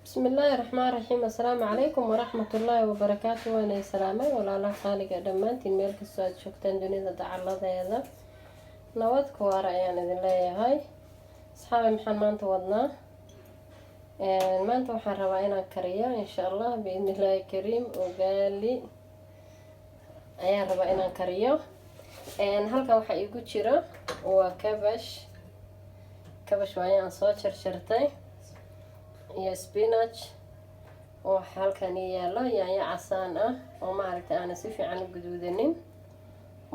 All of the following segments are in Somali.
بسم الله الرحمن الرحيم. السلام عليكم ورحمة الله وبركاته. وانا سلامي ولا لا خالق دمانتين ميل كسو شوكتان دنيا دعالاديدا نواد كوارا ayaan idin leeyahay asxaabi maxaan maanta wadnaa maanta waxaan rabaa inaan kariyo insha Allah biidhnillaahi kariim ugali ayaan rabaa inaan kariyo halkan waxa igu jira waa kabash waayaan soo jarjartay iyo spinach oo halkan yaalo yaanyo casaan ah oo maaragtay aan si fiican u guduudanin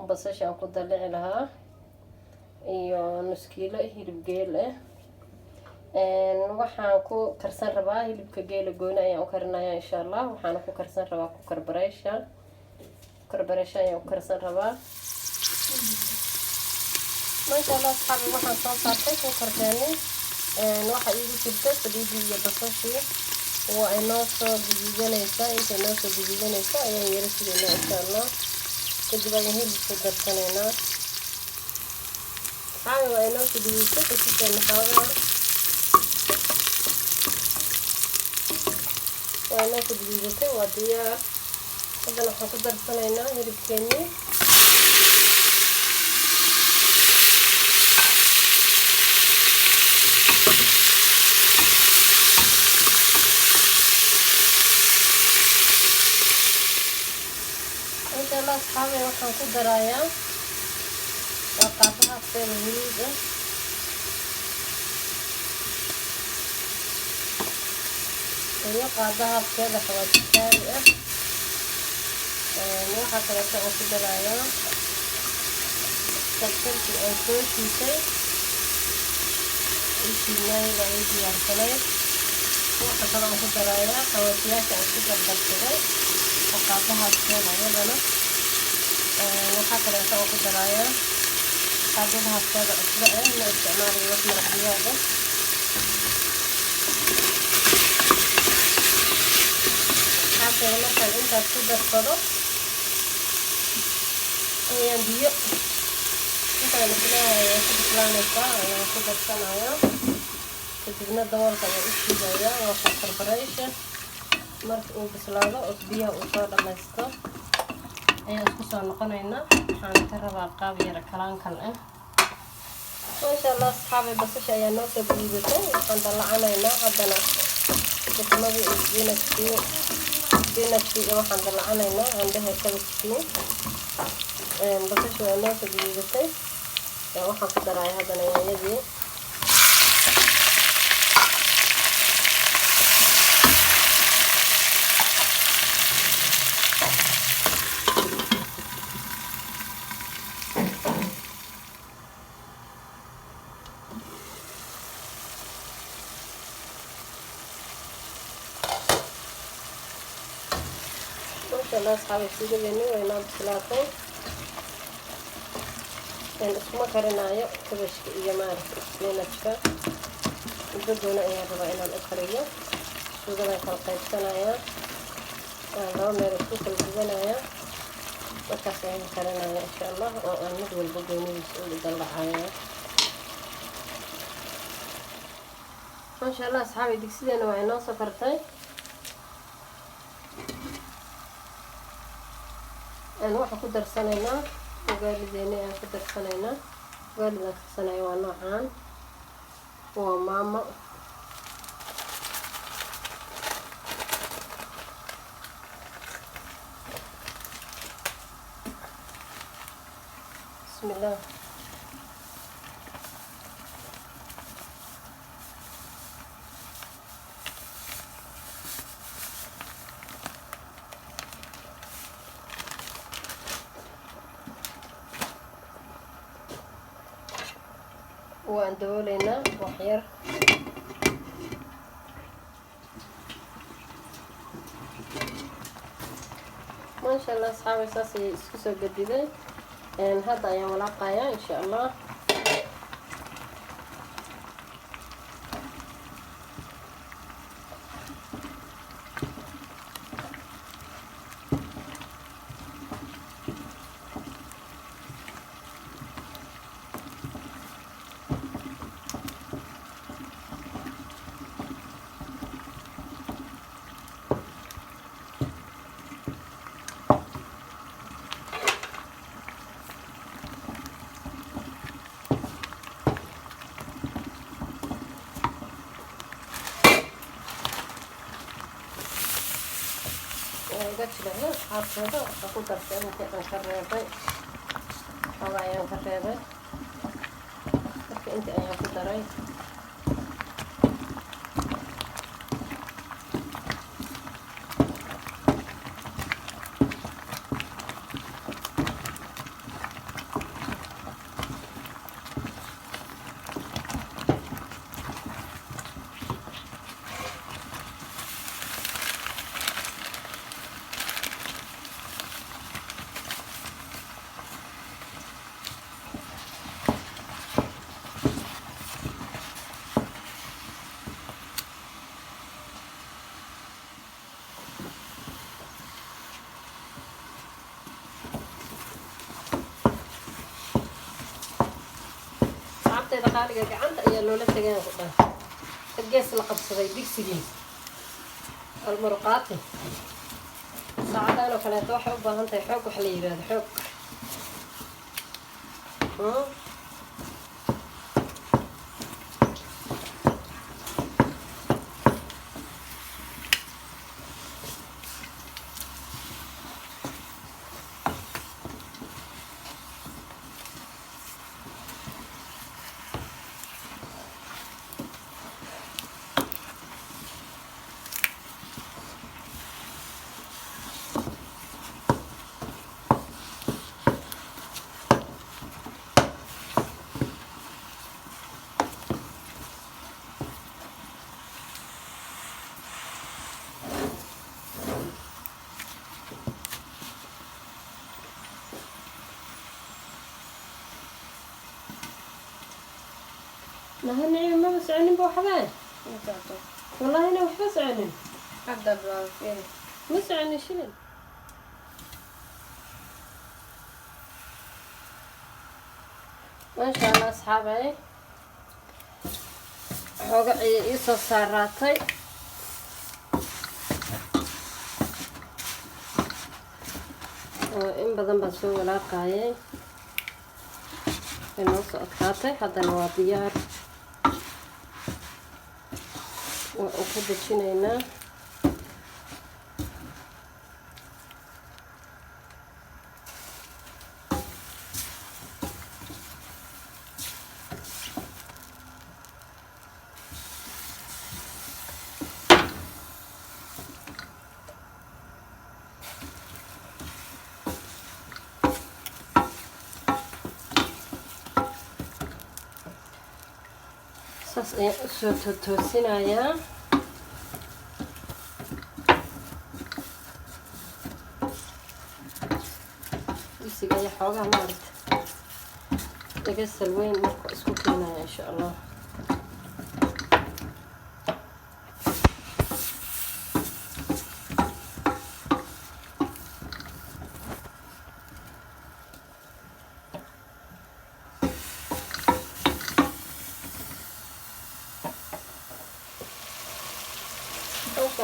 basasha aan ku dalici lahaa iyo nus kiilo hilib geel ah waxaan ku karsan rabaa hilibka geela gooni ayaan u karinayaa insha Allah waxaan ku karsan rabaa karbareesha ayaan u karsan rabaa maasha Allah saxaab waxaan soo saartay ku karteeni waxa igu jirta saliidii iyo basashii oo ay noo soo guduudanaysaa inta noo soo guduudanaysa ayaan yara sidaynaa insha Allah kadib ayaan hilibka darsanaynaa waa inoo soo guduudisay kasitay maxaabada waa inoo soo guduudatay waa diyaar haddana waxaan ku darsanaynaa hilibkeennii الله أصحابي waxaan ku darayaa qaadaha feel hilib iyo qaadaha feel xawaajitaari waxa kale oo ku darayaa sabti oo soo shiitay intii la diyaarsanay waxa kale oo ku darayaa xawaajiyaasha aan ku dardarsaday qaadaha feel ayadana waxaa kale oo ku darayaa qaadaha feel cusbo la isticmaalayo wax maraqyada halkan markaan intaas ku darsado ayaan biyo intaan isleeyahay ku bislaanaysaa ayaan ku darsanayaa kadibna daboolka ayaan u shiidayaa waa karbareysha marka uu bislaado oo biyaha uu soo dhamaysto ayaan isku soo noqonaynaa waxaan ka rabaa qaab yar kalaankal ah maasha Allah asxaabi basasha ayaa noo soo guduudatay waxaan dalacanaynaa haddana basmadii iyo spinachkii iyo waxaan dalacanaynaa candhaha kabashkii basasha waa noo soo guduudatay waxaan ku darayaa haddana yaanyadii الله أصحابي سيديني وينام بسلاطين اسمه كرناية كبشك إيا مارك سبيناتشكا بدونا إيا ربعنا الأخرية سوغنا كالقيب سنايا لو ميرسوك البدنايا وكاسعين كرنايا إن شاء الله وأنه البدوني بسؤول دلعايا ما شاء الله أصحابي ديك سيدينا وينام سكرتين أنا واحد كدر سنينا وقال لي أنا كدر سنينا قال لي سنة ونوعان وماما بسم الله وان دولينا وحير ما شاء الله اصحابي ساسي اسكسو قديدي هذا ايام ولاقايا ان شاء الله uga jirayo asxaabteeda waxaan ku dartay intii aan ka reebay xoogaa ayaan ka reebay marka intii ayaan ku daray qaaliga gacanta ayaa loola tagay ku dhan gees la qabsaday digsigii almuruqaati saacadan oo kaleeto waxay u baahan tahay xoog wax la yiraahdo xoog نهني ما بسعنين بوحبان والله أنا وح بسعنين أبدأ بالعافية مسعني شنو ما شاء الله أصحابي حوقع يسو ساراتي إن بدن بسوي ولا قاية النص أتقاطع هذا الواديار وأخذ شنينا saas ayaan usoo toosinayaa dugsiga ayaa xoogaha maaragta laga salweyn marka isku keenaya insha allah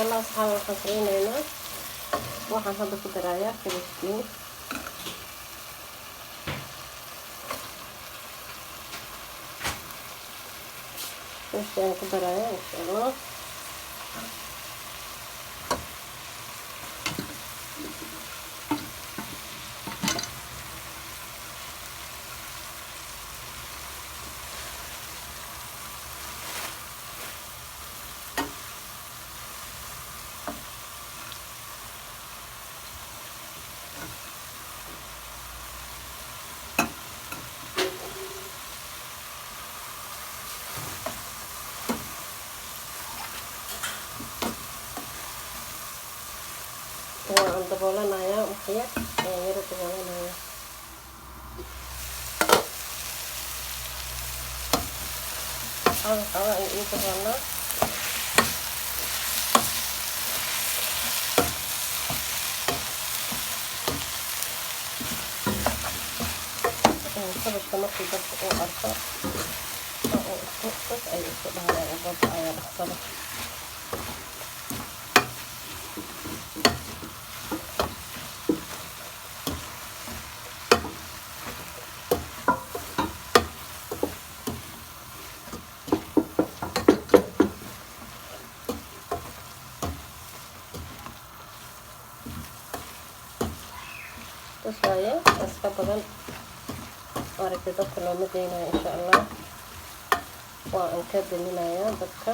الله سبحانه وتعالى waxaan hadda ku darayaa kabaskii waxaan ku darayaa insha Allah waan daboolanayaa waxya ayaan yara daboolanayaa xoogaa ay ii daboolnaa kabadka markii dadka uu arko oo ay isku dhahayaan badda ayaa dhaqsada waaye iska badan aragtay dadka looma daynayo insha allah waa aan ka daminayaa dadka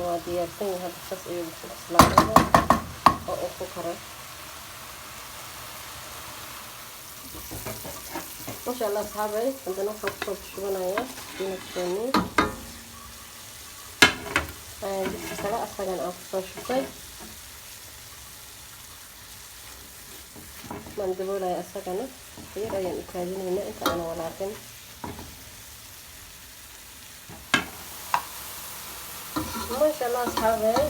waa diyaarsan yahay hadda saas ayuu ku bislaanaya oo uu ku karay masha allah asxaabay haddana waxaan kusoo shubanayaa spinachkeeni digsi kale asagan aan kusoo shubtay maan daboolaya asagana yar ayaan u kaadinaynaa inta aan walaaqin masha allah asxaabay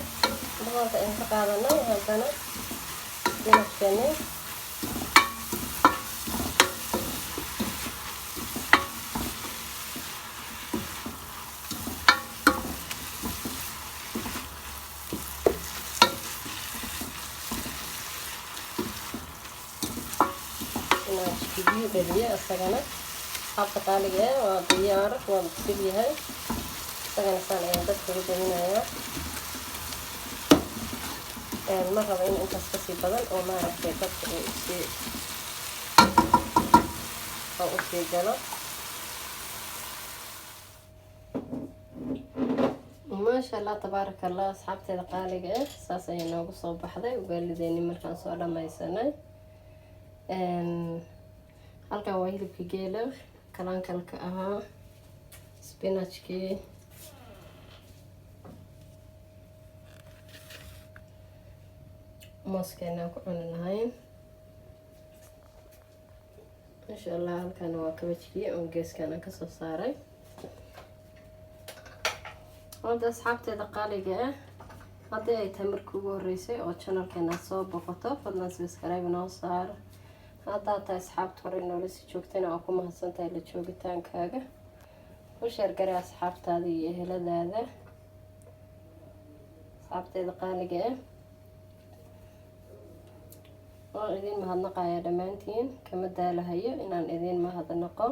boqolka ayaan ka qaadanay haddana spinachkeeni biyo geliye asagana habka qaaliga waa diyaar waa bisil yahay asagana saan ayaan dadka ugu daminayaa ma rabo in intaas kasii badan oo maaragtay dadka usii galo maasha allah tabaaraka allah asxaabteeda qaaliga saas ayaa noogu soo baxday ugaalideeni markaan soo dhamaysanay halkan waa hilibka geela kalankalka ahaa spinachkii mooskeena ku cuni lahayn insha allah halkan waa kabajkii oo geeskana kasoo saaray hadda asxaabteeda qaaliga ah haddii ay tahay markii ugu horeysay oo channelkeena soo boqoto fadlan subscribe noo saar haddaa tahay asxaabta hore noola sii joogtayna waa ku mahadsantahay la joogitaankaaga u sheergaray asxaabtaada iyo eheladaada asxaabteeda qaaliga ah waan idin mahadnaqayaa dhammaantiin kama daalahayo inaan idin mahadnaqo